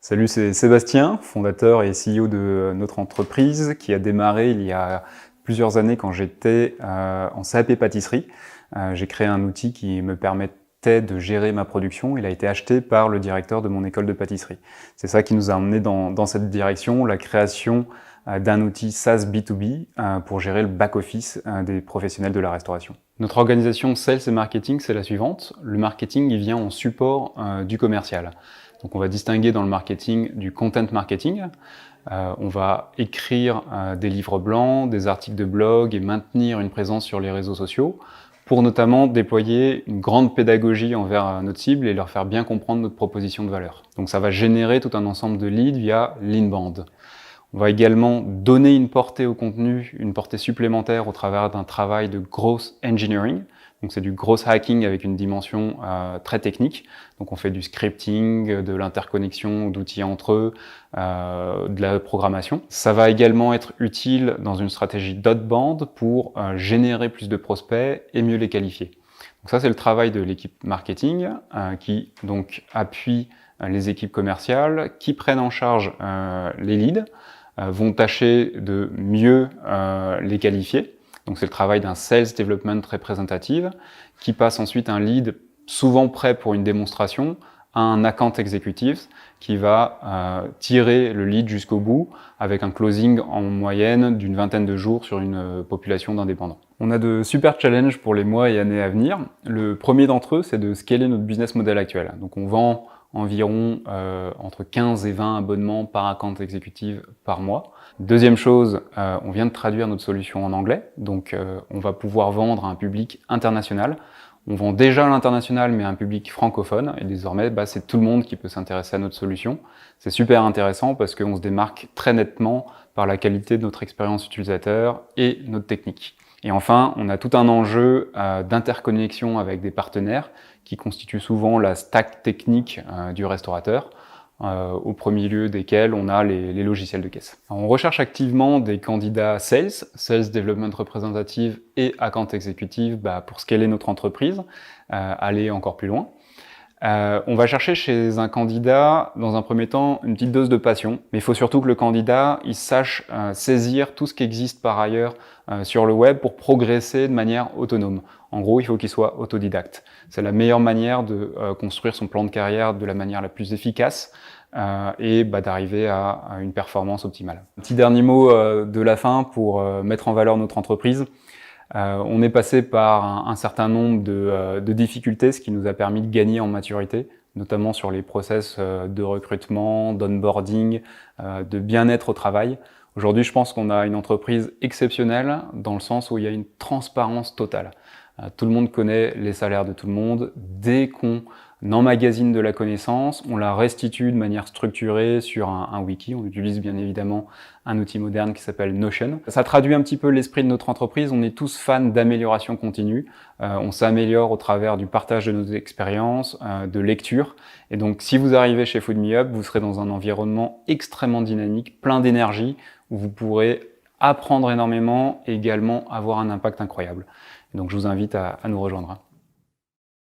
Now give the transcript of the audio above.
Salut, c'est Sébastien, fondateur et CEO de notre entreprise qui a démarré il y a plusieurs années quand j'étais en CAP pâtisserie. J'ai créé un outil qui me permettait de gérer ma production. Il a été acheté par le directeur de mon école de pâtisserie. C'est ça qui nous a emmené dans cette direction, la création d'un outil SaaS B2B pour gérer le back-office des professionnels de la restauration. Notre organisation Sales et Marketing, c'est la suivante. Le marketing, il vient en support du commercial. Donc on va distinguer dans le marketing du content marketing. On va écrire des livres blancs, des articles de blog et maintenir une présence sur les réseaux sociaux pour notamment déployer une grande pédagogie envers notre cible et leur faire bien comprendre notre proposition de valeur. Donc ça va générer tout un ensemble de leads via l'inbound. On va également donner une portée au contenu, une portée supplémentaire au travers d'un travail de growth engineering. Donc c'est du growth hacking avec une dimension très technique. Donc on fait du scripting, de l'interconnexion d'outils entre eux, de la programmation. Ça va également être utile dans une stratégie d'outbound pour générer plus de prospects et mieux les qualifier. Donc ça c'est le travail de l'équipe marketing qui donc appuie les équipes commerciales, qui prennent en charge les leads, vont tâcher de mieux les qualifier. Donc c'est le travail d'un Sales Development Representative qui passe ensuite un lead souvent prêt pour une démonstration à un Account Executive qui va tirer le lead jusqu'au bout avec un closing en moyenne d'une vingtaine de jours sur une population d'indépendants. On a de super challenges pour les mois et années à venir. Le premier d'entre eux, c'est de scaler notre business model actuel. Donc on vend environ entre 15 et 20 abonnements par account exécutif par mois. Deuxième chose, on vient de traduire notre solution en anglais, donc on va pouvoir vendre à un public international. On vend déjà à l'international, mais à un public francophone, et désormais, c'est tout le monde qui peut s'intéresser à notre solution. C'est super intéressant parce qu'on se démarque très nettement par la qualité de notre expérience utilisateur et notre technique. Et enfin, on a tout un enjeu d'interconnexion avec des partenaires qui constituent souvent la stack technique du restaurateur, au premier lieu desquels on a les logiciels de caisse. Alors, on recherche activement des candidats Sales Development Representative et Account Executive pour scaler notre entreprise, aller encore plus loin. On va chercher chez un candidat, dans un premier temps, une petite dose de passion, mais il faut surtout que le candidat il sache saisir tout ce qui existe par ailleurs sur le web pour progresser de manière autonome. En gros, il faut qu'il soit autodidacte. C'est la meilleure manière de construire son plan de carrière de la manière la plus efficace et d'arriver à une performance optimale. Un petit dernier mot de la fin pour mettre en valeur notre entreprise. On est passé par un certain nombre de difficultés, ce qui nous a permis de gagner en maturité, notamment sur les process de recrutement, d'onboarding, de bien-être au travail. Aujourd'hui, je pense qu'on a une entreprise exceptionnelle dans le sens où il y a une transparence totale. Tout le monde connaît les salaires de tout le monde. Dès qu'on emmagasine de la connaissance, on la restitue de manière structurée sur un wiki. On utilise bien évidemment un outil moderne qui s'appelle Notion. Ça traduit un petit peu l'esprit de notre entreprise. On est tous fans d'amélioration continue. On s'améliore au travers du partage de nos expériences, de lecture. Et donc, si vous arrivez chez Food Me Up, vous serez dans un environnement extrêmement dynamique, plein d'énergie, où vous pourrez apprendre énormément et également avoir un impact incroyable. Donc, je vous invite à nous rejoindre.